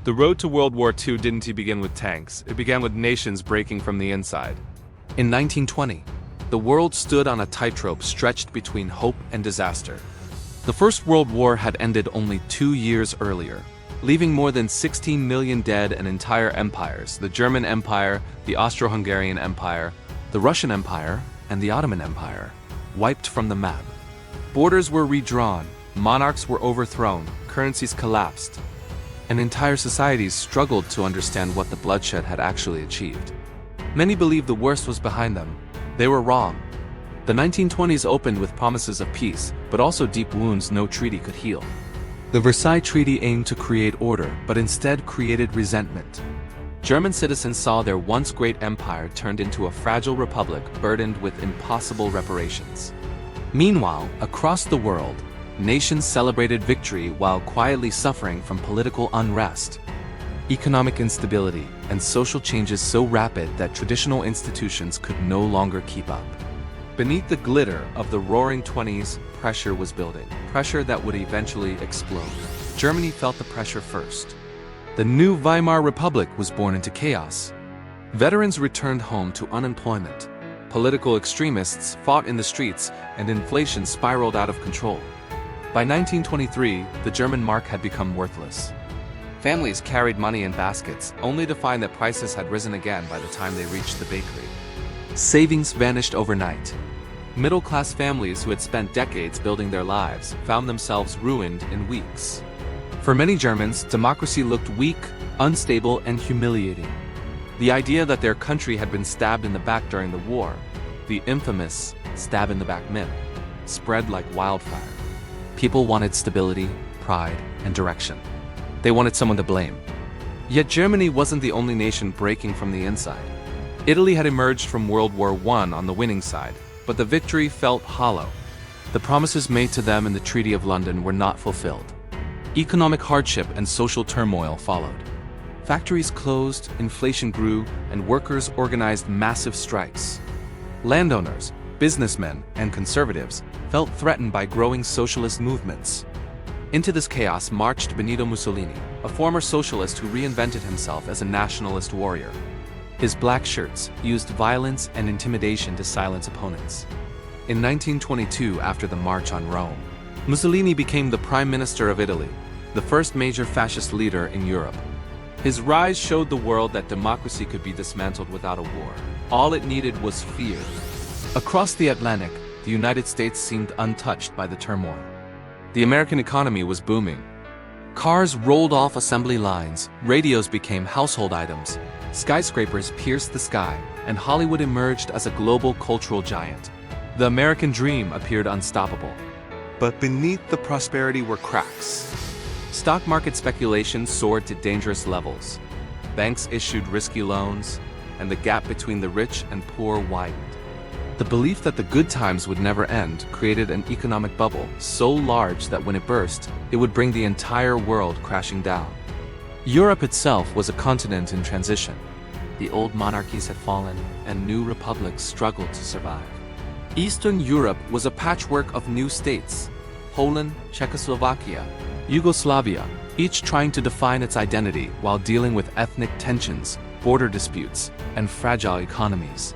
The road to World War II didn't begin with tanks, it began with nations breaking from the inside. In 1920, the world stood on a tightrope stretched between hope and disaster. The First World War had ended only 2 years earlier, leaving more than 16 million dead and entire empires, the German Empire, the Austro-Hungarian Empire, the Russian Empire, and the Ottoman Empire, wiped from the map. Borders were redrawn, monarchs were overthrown, currencies collapsed, and entire societies struggled to understand what the bloodshed had actually achieved. Many believed the worst was behind them. They were wrong. The 1920s opened with promises of peace, but also deep wounds no treaty could heal. The Versailles Treaty aimed to create order, but instead created resentment. German citizens saw their once great empire turned into a fragile republic burdened with impossible reparations. Meanwhile, across the world, nations celebrated victory while quietly suffering from political unrest, economic instability, and social changes so rapid that traditional institutions could no longer keep up. Beneath the glitter of the roaring 20s, pressure was building, pressure that would eventually explode. Germany felt the pressure first. The new Weimar Republic was born into chaos. Veterans returned home to unemployment. Political extremists fought in the streets, and inflation spiraled out of control. By 1923, the German mark had become worthless. Families carried money in baskets, only to find that prices had risen again by the time they reached the bakery. Savings vanished overnight. Middle-class families who had spent decades building their lives found themselves ruined in weeks. For many Germans, democracy looked weak, unstable, and humiliating. The idea that their country had been stabbed in the back during the war, the infamous stab-in-the-back myth, spread like wildfire. People wanted stability, pride, and direction. They wanted someone to blame. Yet Germany wasn't the only nation breaking from the inside. Italy had emerged from World War I on the winning side, but the victory felt hollow. The promises made to them in the Treaty of London were not fulfilled. Economic hardship and social turmoil followed. Factories closed, inflation grew, and workers organized massive strikes. Landowners, businessmen, and conservatives felt threatened by growing socialist movements. Into this chaos marched Benito Mussolini, a former socialist who reinvented himself as a nationalist warrior. His black shirts used violence and intimidation to silence opponents. In 1922, after the March on Rome, Mussolini became the Prime Minister of Italy, the first major fascist leader in Europe. His rise showed the world that democracy could be dismantled without a war. All it needed was fear. Across the Atlantic, the United States seemed untouched by the turmoil. The American economy was booming. Cars rolled off assembly lines, radios became household items, skyscrapers pierced the sky, and Hollywood emerged as a global cultural giant. The American dream appeared unstoppable. But beneath the prosperity were cracks. Stock market speculation soared to dangerous levels. Banks issued risky loans, and the gap between the rich and poor widened. The belief that the good times would never end created an economic bubble so large that when it burst, it would bring the entire world crashing down. Europe itself was a continent in transition. The old monarchies had fallen, and new republics struggled to survive. Eastern Europe was a patchwork of new states: Poland, Czechoslovakia, Yugoslavia, each trying to define its identity while dealing with ethnic tensions, border disputes, and fragile economies.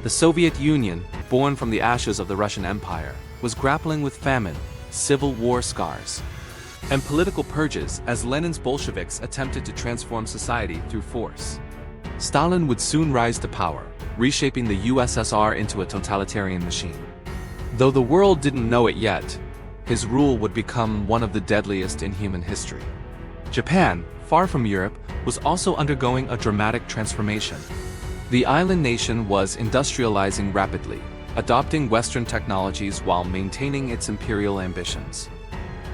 The Soviet Union, born from the ashes of the Russian Empire, was grappling with famine, civil war scars, and political purges as Lenin's Bolsheviks attempted to transform society through force. Stalin would soon rise to power, reshaping the USSR into a totalitarian machine. Though the world didn't know it yet, his rule would become one of the deadliest in human history. Japan, far from Europe, was also undergoing a dramatic transformation. The island nation was industrializing rapidly, adopting Western technologies while maintaining its imperial ambitions.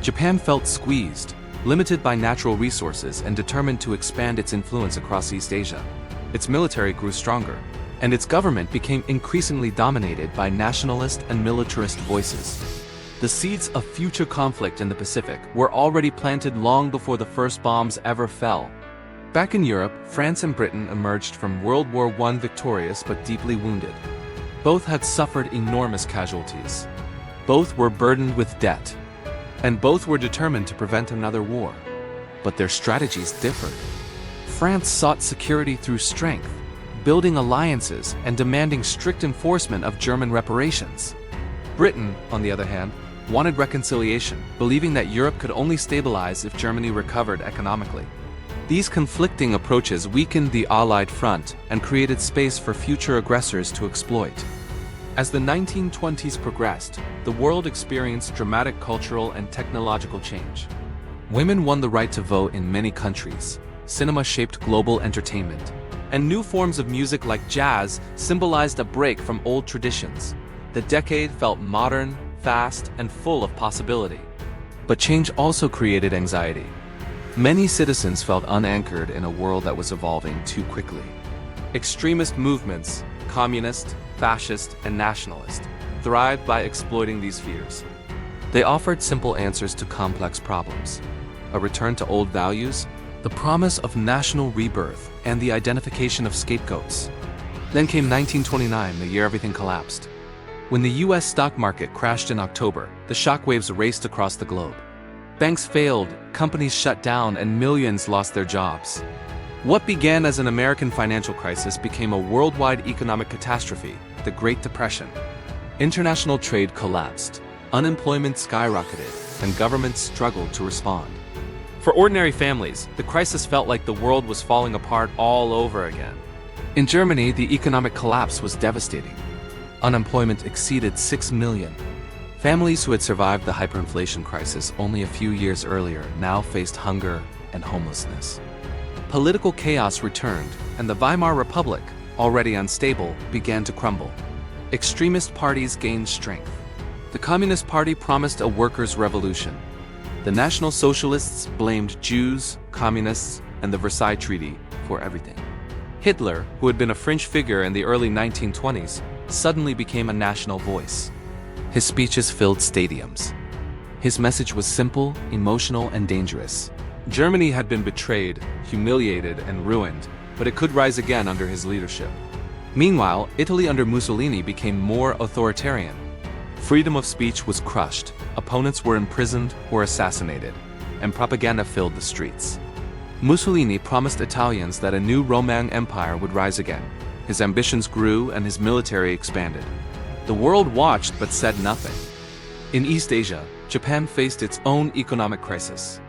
Japan felt squeezed, limited by natural resources, and determined to expand its influence across East Asia. Its military grew stronger, and its government became increasingly dominated by nationalist and militarist voices. The seeds of future conflict in the Pacific were already planted long before the first bombs ever fell. Back in Europe, France and Britain emerged from World War I victorious but deeply wounded. Both had suffered enormous casualties. Both were burdened with debt. And both were determined to prevent another war. but their strategies differed. France sought security through strength, building alliances and demanding strict enforcement of German reparations. Britain, on the other hand, wanted reconciliation, believing that Europe could only stabilize if Germany recovered economically. These conflicting approaches weakened the Allied front and created space for future aggressors to exploit. As the 1920s progressed, the world experienced dramatic cultural and technological change. Women won the right to vote in many countries, cinema shaped global entertainment, and new forms of music like jazz symbolized a break from old traditions. The decade felt modern, fast, and full of possibility. But change also created anxiety. Many citizens felt unanchored in a world that was evolving too quickly. Extremist movements, communist, fascist, and nationalist, thrived by exploiting these fears. They offered simple answers to complex problems: a return to old values, the promise of national rebirth, and the identification of scapegoats. Then came 1929, the year everything collapsed. When the US stock market crashed in October, the shockwaves raced across the globe. Banks failed, companies shut down, and millions lost their jobs. What began as an American financial crisis became a worldwide economic catastrophe, the Great Depression. International trade collapsed, unemployment skyrocketed, and governments struggled to respond. For ordinary families, the crisis felt like the world was falling apart all over again. In Germany, the economic collapse was devastating. Unemployment exceeded 6 million. Families who had survived the hyperinflation crisis only a few years earlier now faced hunger and homelessness. Political chaos returned, and the Weimar Republic, already unstable, began to crumble. Extremist parties gained strength. The Communist Party promised a workers' revolution. The National Socialists blamed Jews, communists, and the Versailles Treaty for everything. Hitler, who had been a fringe figure in the early 1920s, suddenly became a national voice. His speeches filled stadiums. His message was simple, emotional, and dangerous. Germany had been betrayed, humiliated, and ruined, but it could rise again under his leadership. Meanwhile, Italy under Mussolini became more authoritarian. Freedom of speech was crushed, opponents were imprisoned or assassinated, and propaganda filled the streets. Mussolini promised Italians that a new Roman Empire would rise again. His ambitions grew and his military expanded. The world watched but said nothing. In East Asia, Japan faced its own economic crisis.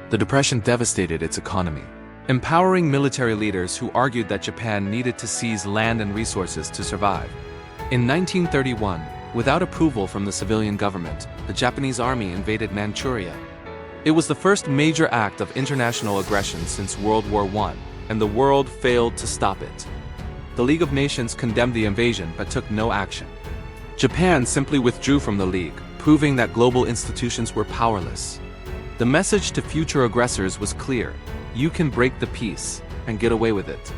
The Depression devastated its economy, empowering military leaders who argued that Japan needed to seize land and resources to survive. In 1931, without approval from the civilian government, the Japanese army invaded Manchuria. It was the first major act of international aggression since World War I, and the world failed to stop it. The League of Nations condemned the invasion but took no action. Japan simply withdrew from the League, proving that global institutions were powerless. The message to future aggressors was clear: you can break the peace and get away with it.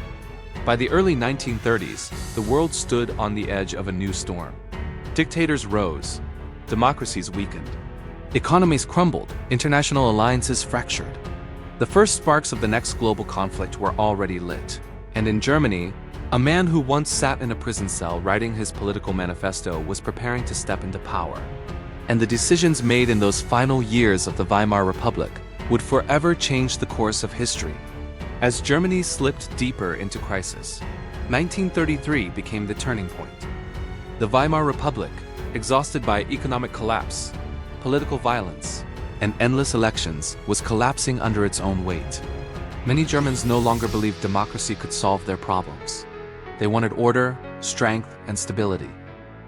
By the early 1930s, the world stood on the edge of a new storm. Dictators rose, democracies weakened. Economies crumbled, international alliances fractured. The first sparks of the next global conflict were already lit. And in Germany, a man who once sat in a prison cell writing his political manifesto was preparing to step into power. And the decisions made in those final years of the Weimar Republic would forever change the course of history. As Germany slipped deeper into crisis, 1933 became the turning point. The Weimar Republic, exhausted by economic collapse, political violence, and endless elections, was collapsing under its own weight. Many Germans no longer believed democracy could solve their problems. They wanted order, strength, and stability.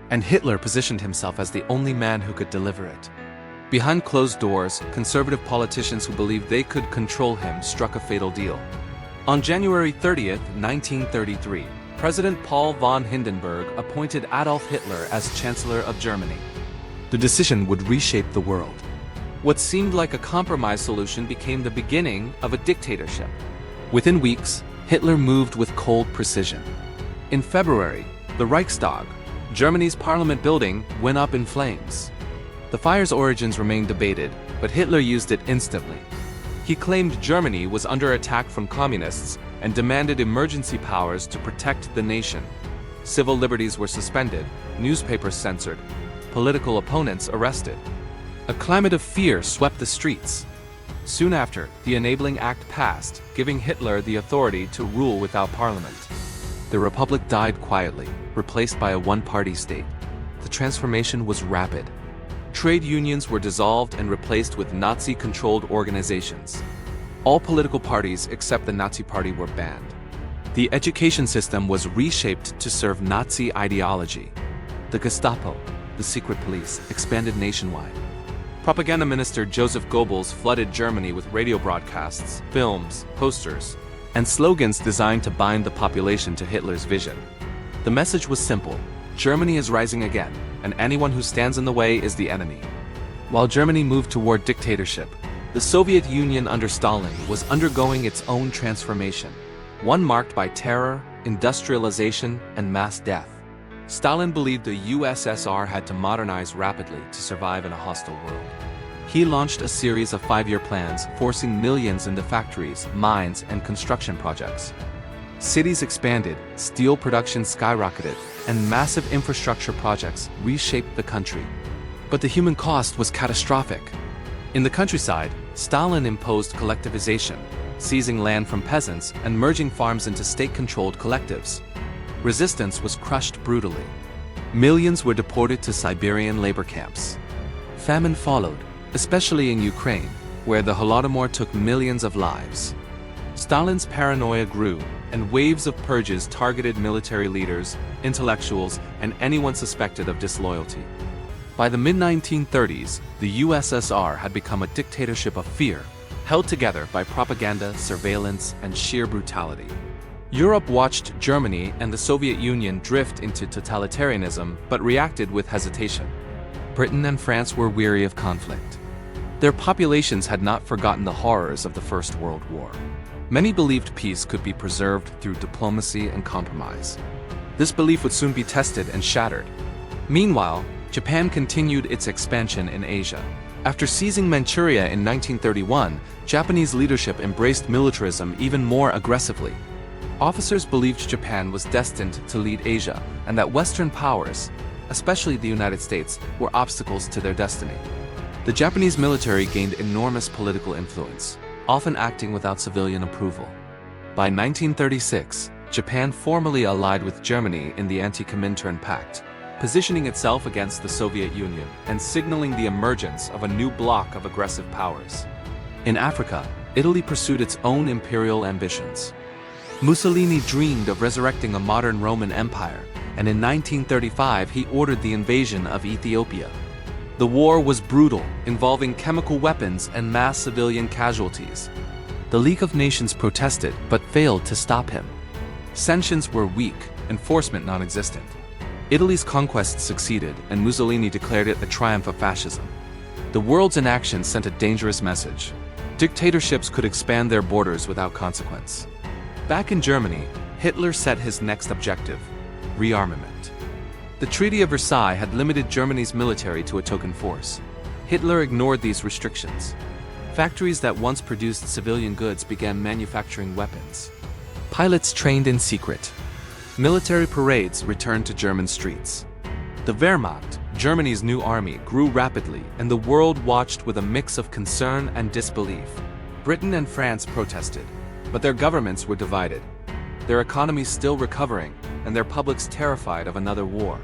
And Hitler positioned himself as the only man who could deliver it. Behind closed doors, conservative politicians who believed they could control him struck a fatal deal. On January 30th, 1933, President Paul von Hindenburg appointed Adolf Hitler as Chancellor of Germany. The decision would reshape the world. What seemed like a compromise solution became the beginning of a dictatorship. Within weeks, Hitler moved with cold precision. In February, the Reichstag, Germany's parliament building, went up in flames. The fire's origins remained debated, but Hitler used it instantly. He claimed Germany was under attack from communists and demanded emergency powers to protect the nation. Civil liberties were suspended, newspapers censored, political opponents arrested. A climate of fear swept the streets. Soon after, the Enabling Act passed, giving Hitler the authority to rule without parliament. The Republic died quietly, replaced by a one-party state. The transformation was rapid. Trade unions were dissolved and replaced with Nazi-controlled organizations. All political parties except the Nazi Party were banned. The education system was reshaped to serve Nazi ideology. The Gestapo, the secret police, expanded nationwide. Propaganda Minister Joseph Goebbels flooded Germany with radio broadcasts, films, posters, and slogans designed to bind the population to Hitler's vision. The message was simple: Germany is rising again, and anyone who stands in the way is the enemy. While Germany moved toward dictatorship, the Soviet Union under Stalin was undergoing its own transformation, one marked by terror, industrialization, and mass death. Stalin believed the USSR had to modernize rapidly to survive in a hostile world. He launched a series of 5-year plans, forcing millions into factories, mines, and construction projects. Cities expanded, steel production skyrocketed, and massive infrastructure projects reshaped the country. But the human cost was catastrophic. In the countryside, Stalin imposed collectivization, seizing land from peasants and merging farms into state-controlled collectives. Resistance was crushed brutally. Millions were deported to Siberian labor camps. Famine followed, especially in Ukraine, where the Holodomor took millions of lives. Stalin's paranoia grew, and waves of purges targeted military leaders, intellectuals, and anyone suspected of disloyalty. By the mid-1930s, the USSR had become a dictatorship of fear, held together by propaganda, surveillance, and sheer brutality. Europe watched Germany and the Soviet Union drift into totalitarianism, but reacted with hesitation. Britain and France were weary of conflict. Their populations had not forgotten the horrors of the First World War. Many believed peace could be preserved through diplomacy and compromise. This belief would soon be tested and shattered. Meanwhile, Japan continued its expansion in Asia. After seizing Manchuria in 1931, Japanese leadership embraced militarism even more aggressively. Officers believed Japan was destined to lead Asia, and that Western powers, especially the United States, were obstacles to their destiny. The Japanese military gained enormous political influence, often acting without civilian approval. By 1936, Japan formally allied with Germany in the Anti-Comintern Pact, positioning itself against the Soviet Union and signaling the emergence of a new bloc of aggressive powers. In Africa, Italy pursued its own imperial ambitions. Mussolini dreamed of resurrecting a modern Roman Empire, and in 1935 he ordered the invasion of Ethiopia. The war was brutal, involving chemical weapons and mass civilian casualties. The League of Nations protested, but failed to stop him. Sanctions were weak, enforcement non-existent. Italy's conquest succeeded, and Mussolini declared it the triumph of fascism. The world's inaction sent a dangerous message. Dictatorships could expand their borders without consequence. Back in Germany, Hitler set his next objective: rearmament. The Treaty of Versailles had limited Germany's military to a token force. Hitler ignored these restrictions. Factories that once produced civilian goods began manufacturing weapons. Pilots trained in secret. Military parades returned to German streets. The Wehrmacht, Germany's new army, grew rapidly, and the world watched with a mix of concern and disbelief. Britain and France protested, but their governments were divided. Their economies still recovering, and their publics terrified of another war.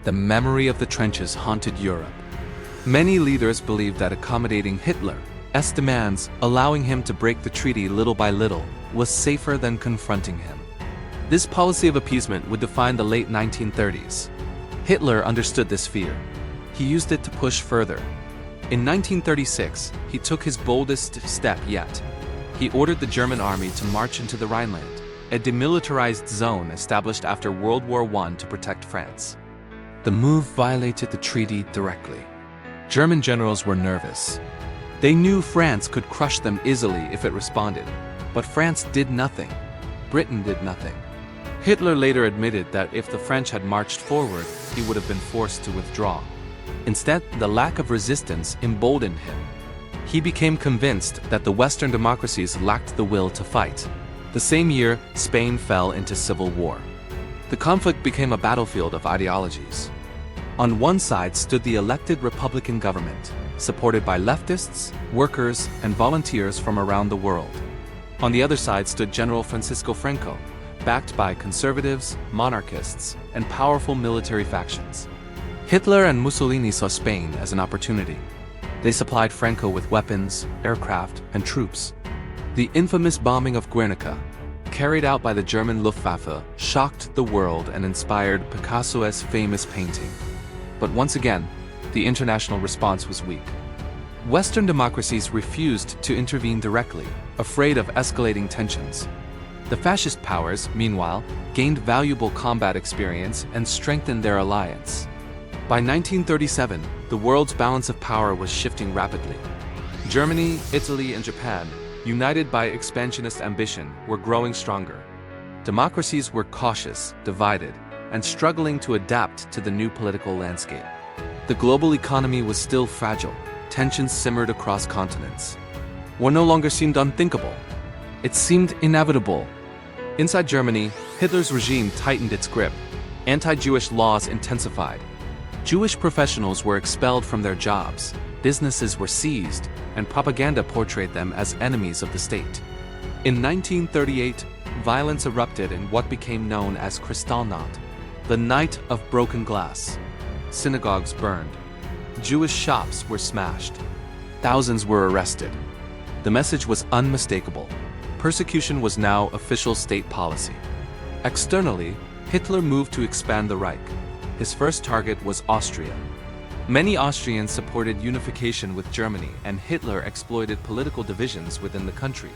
The memory of the trenches haunted Europe. Many leaders believed that accommodating Hitler's demands, allowing him to break the treaty little by little, was safer than confronting him. This policy of appeasement would define the late 1930s. Hitler understood this fear. He used it to push further. In 1936, he took his boldest step yet. He ordered the German army to march into the Rhineland, a demilitarized zone established after World War I to protect France. The move violated the treaty directly. German generals were nervous. They knew France could crush them easily if it responded, but France did nothing. Britain did nothing. Hitler later admitted that if the French had marched forward, he would have been forced to withdraw. Instead, the lack of resistance emboldened him. He became convinced that the Western democracies lacked the will to fight. The same year, Spain fell into civil war. The conflict became a battlefield of ideologies. On one side stood the elected Republican government, supported by leftists, workers, and volunteers from around the world. On the other side stood General Francisco Franco, backed by conservatives, monarchists, and powerful military factions. Hitler and Mussolini saw Spain as an opportunity. They supplied Franco with weapons, aircraft, and troops. The infamous bombing of Guernica, carried out by the German Luftwaffe, shocked the world and inspired Picasso's famous painting. But once again, the international response was weak. Western democracies refused to intervene directly, afraid of escalating tensions. The fascist powers, meanwhile, gained valuable combat experience and strengthened their alliance. By 1937, the world's balance of power was shifting rapidly. Germany, Italy, and Japan, united by expansionist ambition, were growing stronger. Democracies were cautious, divided, and struggling to adapt to the new political landscape. The global economy was still fragile. Tensions simmered across continents. War no longer seemed unthinkable. It seemed inevitable. Inside Germany, Hitler's regime tightened its grip. Anti-Jewish laws intensified. Jewish professionals were expelled from their jobs, businesses were seized, and propaganda portrayed them as enemies of the state. In 1938, violence erupted in what became known as Kristallnacht, the Night of Broken Glass. Synagogues burned. Jewish shops were smashed. Thousands were arrested. The message was unmistakable. Persecution was now official state policy. Externally, Hitler moved to expand the Reich. His first target was Austria. Many Austrians supported unification with Germany, and Hitler exploited political divisions within the country.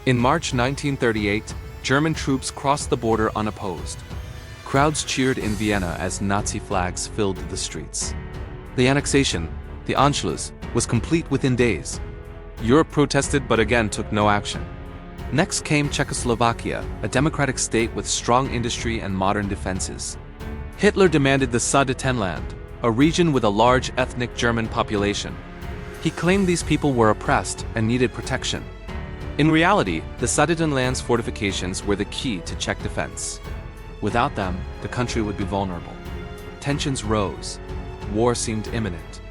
In March 1938, German troops crossed the border unopposed. Crowds cheered in Vienna as Nazi flags filled the streets. The annexation, the Anschluss, was complete within days. Europe protested but again took no action. Next came Czechoslovakia, a democratic state with strong industry and modern defenses. Hitler demanded the Sudetenland, a region with a large ethnic German population. He claimed these people were oppressed and needed protection. In reality, the Sudetenland's fortifications were the key to Czech defense. Without them, the country would be vulnerable. Tensions rose. War seemed imminent.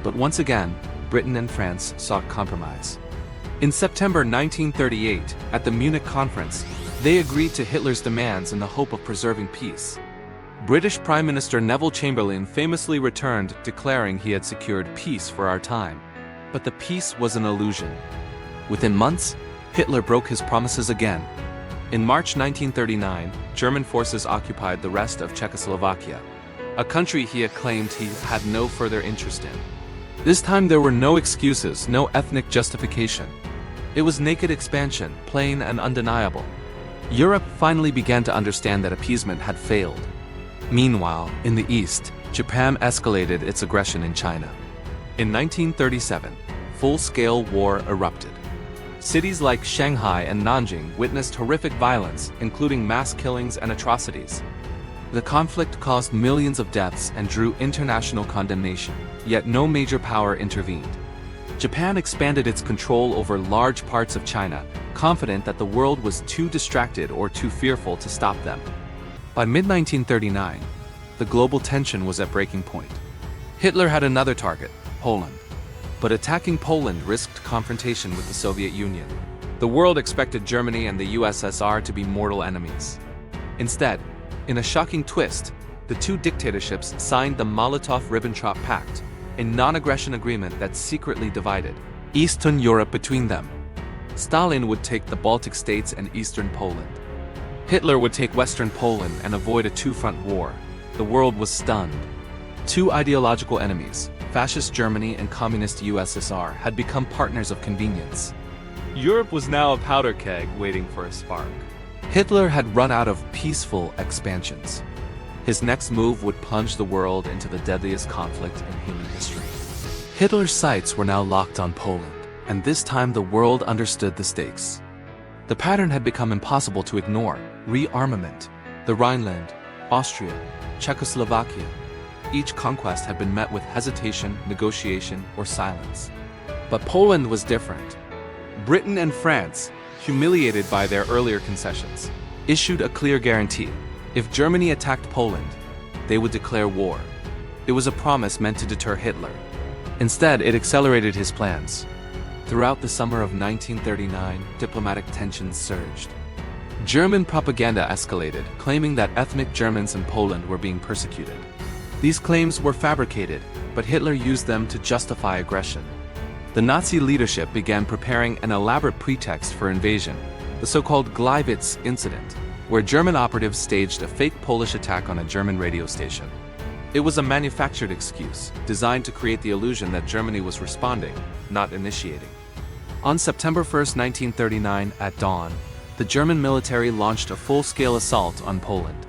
But once again, Britain and France sought compromise. In September 1938, at the Munich Conference, they agreed to Hitler's demands in the hope of preserving peace. British Prime Minister Neville Chamberlain famously returned, declaring he had secured peace for our time. But the peace was an illusion. Within months, Hitler broke his promises again. In March 1939, German forces occupied the rest of Czechoslovakia, a country he had claimed he had no further interest in. This time there were no excuses, no ethnic justification. It was naked expansion, plain and undeniable. Europe finally began to understand that appeasement had failed. Meanwhile, in the East, Japan escalated its aggression in China. In 1937, full-scale war erupted. Cities like Shanghai and Nanjing witnessed horrific violence, including mass killings and atrocities. The conflict caused millions of deaths and drew international condemnation, yet no major power intervened. Japan expanded its control over large parts of China, confident that the world was too distracted or too fearful to stop them. By mid-1939, the global tension was at breaking point. Hitler had another target, Poland. But attacking Poland risked confrontation with the Soviet Union. The world expected Germany and the USSR to be mortal enemies. Instead, in a shocking twist, the two dictatorships signed the Molotov-Ribbentrop Pact, a non-aggression agreement that secretly divided Eastern Europe between them. Stalin would take the Baltic states and Eastern Poland. Hitler would take Western Poland and avoid a two-front war. The world was stunned. Two ideological enemies, Fascist Germany and Communist USSR, had become partners of convenience. Europe was now a powder keg waiting for a spark. Hitler had run out of peaceful expansions. His next move would plunge the world into the deadliest conflict in human history. Hitler's sights were now locked on Poland, and this time the world understood the stakes. The pattern had become impossible to ignore. Rearmament. The Rhineland, Austria, Czechoslovakia. Each conquest had been met with hesitation, negotiation, or silence. But Poland was different. Britain and France, humiliated by their earlier concessions, issued a clear guarantee. If Germany attacked Poland, they would declare war. It was a promise meant to deter Hitler. Instead, it accelerated his plans. Throughout the summer of 1939, diplomatic tensions surged. German propaganda escalated, claiming that ethnic Germans in Poland were being persecuted. These claims were fabricated, but Hitler used them to justify aggression. The Nazi leadership began preparing an elaborate pretext for invasion, the so-called Gleiwitz incident, where German operatives staged a fake Polish attack on a German radio station. It was a manufactured excuse, designed to create the illusion that Germany was responding, not initiating. On September 1, 1939, at dawn, the German military launched a full-scale assault on Poland.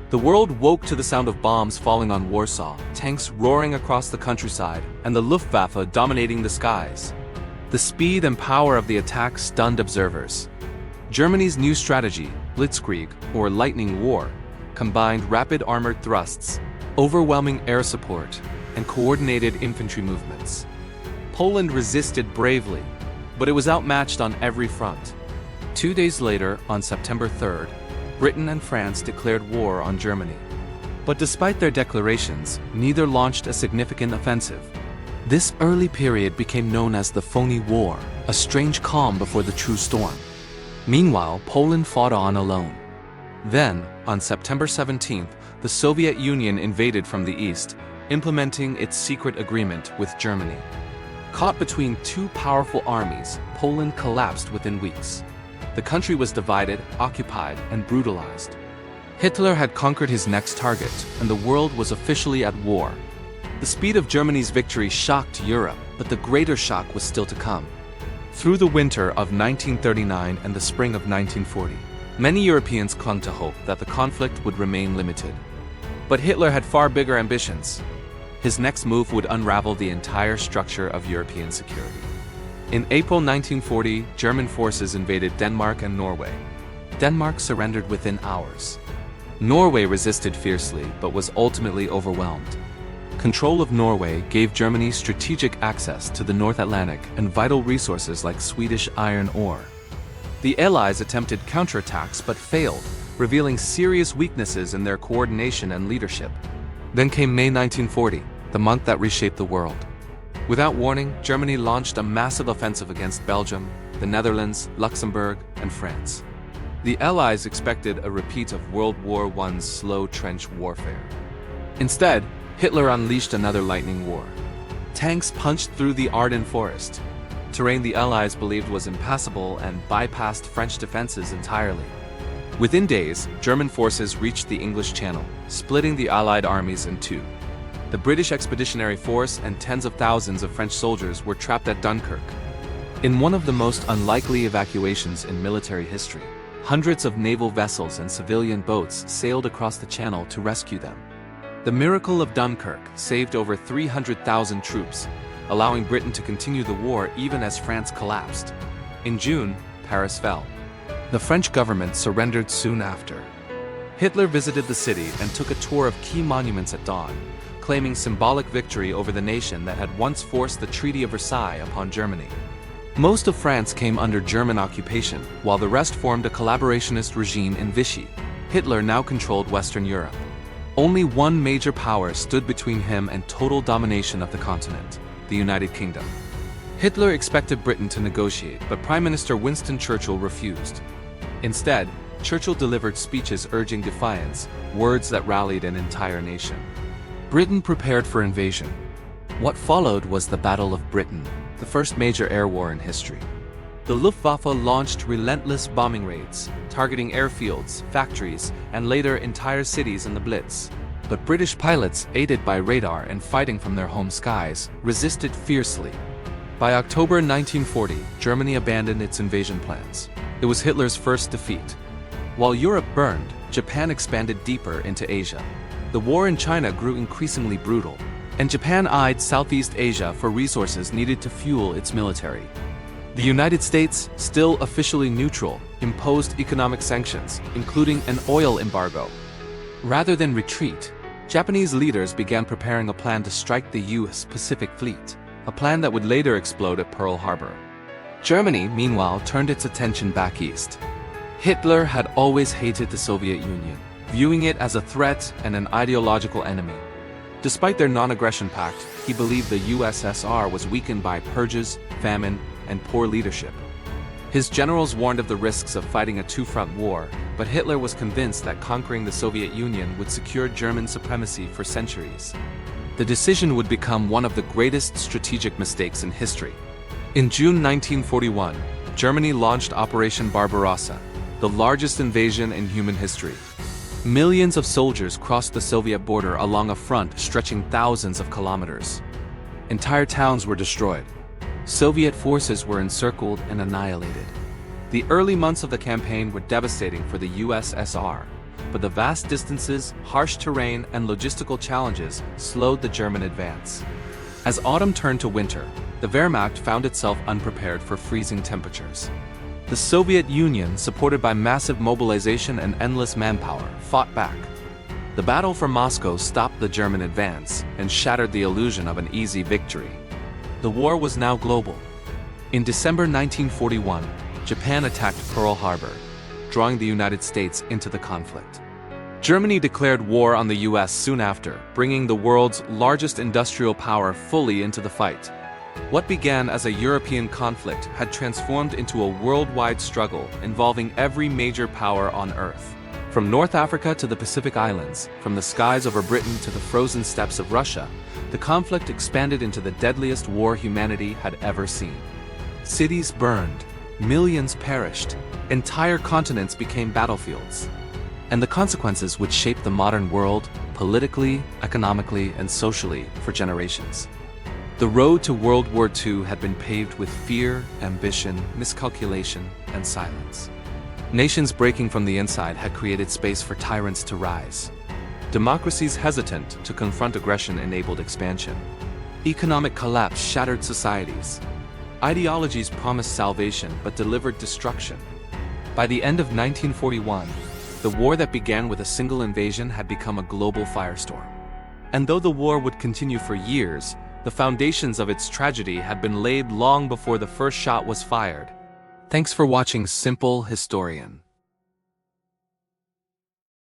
The world woke to the sound of bombs falling on Warsaw, tanks roaring across the countryside, and the Luftwaffe dominating the skies. The speed and power of the attack stunned observers. Germany's new strategy, Blitzkrieg, or lightning war, combined rapid armored thrusts, overwhelming air support, and coordinated infantry movements. Poland resisted bravely, but it was outmatched on every front. 2 days later, on September 3rd, Britain and France declared war on Germany. But despite their declarations, neither launched a significant offensive. This early period became known as the Phony War, a strange calm before the true storm. Meanwhile, Poland fought on alone. Then, on September 17th, the Soviet Union invaded from the east, implementing its secret agreement with Germany. Caught between two powerful armies, Poland collapsed within weeks. The country was divided, occupied, and brutalized. Hitler had conquered his next target, and the world was officially at war. The speed of Germany's victory shocked Europe, but the greater shock was still to come. Through the winter of 1939 and the spring of 1940, many Europeans clung to hope that the conflict would remain limited. But Hitler had far bigger ambitions. His next move would unravel the entire structure of European security. In April 1940, German forces invaded Denmark and Norway. Denmark surrendered within hours. Norway resisted fiercely, but was ultimately overwhelmed. Control of Norway gave Germany strategic access to the North Atlantic and vital resources like Swedish iron ore. The Allies attempted counterattacks but failed, revealing serious weaknesses in their coordination and leadership. Then came May 1940, the month that reshaped the world. Without warning, Germany launched a massive offensive against Belgium, the Netherlands, Luxembourg, and France. The Allies expected a repeat of World War I's slow trench warfare. Instead, Hitler unleashed another lightning war. Tanks punched through the Ardennes forest, terrain the Allies believed was impassable and bypassed French defenses entirely. Within days, German forces reached the English Channel, splitting the Allied armies in two. The British Expeditionary Force and tens of thousands of French soldiers were trapped at Dunkirk. In one of the most unlikely evacuations in military history, hundreds of naval vessels and civilian boats sailed across the channel to rescue them. The miracle of Dunkirk saved over 300,000 troops, allowing Britain to continue the war even as France collapsed. In June, Paris fell. The French government surrendered soon after. Hitler visited the city and took a tour of key monuments at dawn, claiming symbolic victory over the nation that had once forced the Treaty of Versailles upon Germany. Most of France came under German occupation, while the rest formed a collaborationist regime in Vichy. Hitler now controlled Western Europe. Only one major power stood between him and total domination of the continent, the United Kingdom. Hitler expected Britain to negotiate, but Prime Minister Winston Churchill refused. Instead, Churchill delivered speeches urging defiance, words that rallied an entire nation. Britain prepared for invasion. What followed was the Battle of Britain, the first major air war in history. The Luftwaffe launched relentless bombing raids, targeting airfields, factories, and later entire cities in the Blitz. But British pilots, aided by radar and fighting from their home skies, resisted fiercely. By October 1940, Germany abandoned its invasion plans. It was Hitler's first defeat. While Europe burned, Japan expanded deeper into Asia. The war in China grew increasingly brutal, and Japan eyed Southeast Asia for resources needed to fuel its military. The United States, still officially neutral, imposed economic sanctions, including an oil embargo. Rather than retreat, Japanese leaders began preparing a plan to strike the U.S. Pacific Fleet, a plan that would later explode at Pearl Harbor. Germany, meanwhile, turned its attention back east. Hitler had always hated the Soviet Union, viewing it as a threat and an ideological enemy. Despite their non-aggression pact, he believed the USSR was weakened by purges, famine, and poor leadership. His generals warned of the risks of fighting a two-front war, but Hitler was convinced that conquering the Soviet Union would secure German supremacy for centuries. The decision would become one of the greatest strategic mistakes in history. In June 1941, Germany launched Operation Barbarossa, the largest invasion in human history. Millions of soldiers crossed the Soviet border along a front stretching thousands of kilometers. Entire towns were destroyed. Soviet forces were encircled and annihilated. The early months of the campaign were devastating for the USSR, but the vast distances, harsh terrain, and logistical challenges slowed the German advance. As autumn turned to winter, the Wehrmacht found itself unprepared for freezing temperatures. The Soviet Union, supported by massive mobilization and endless manpower, fought back. The battle for Moscow stopped the German advance and shattered the illusion of an easy victory. The war was now global. In December 1941, Japan attacked Pearl Harbor, drawing the United States into the conflict. Germany declared war on the US soon after, bringing the world's largest industrial power fully into the fight. What began as a European conflict had transformed into a worldwide struggle involving every major power on Earth. From North Africa to the Pacific Islands, from the skies over Britain to the frozen steppes of Russia, the conflict expanded into the deadliest war humanity had ever seen. Cities burned, millions perished, entire continents became battlefields. And the consequences would shape the modern world, politically, economically, and socially, for generations. The road to World War II had been paved with fear, ambition, miscalculation, and silence. Nations breaking from the inside had created space for tyrants to rise. Democracies hesitant to confront aggression enabled expansion. Economic collapse shattered societies. Ideologies promised salvation but delivered destruction. By the end of 1941, the war that began with a single invasion had become a global firestorm. And though the war would continue for years, the foundations of its tragedy had been laid long before the first shot was fired. Thanks for watching Simple Historian.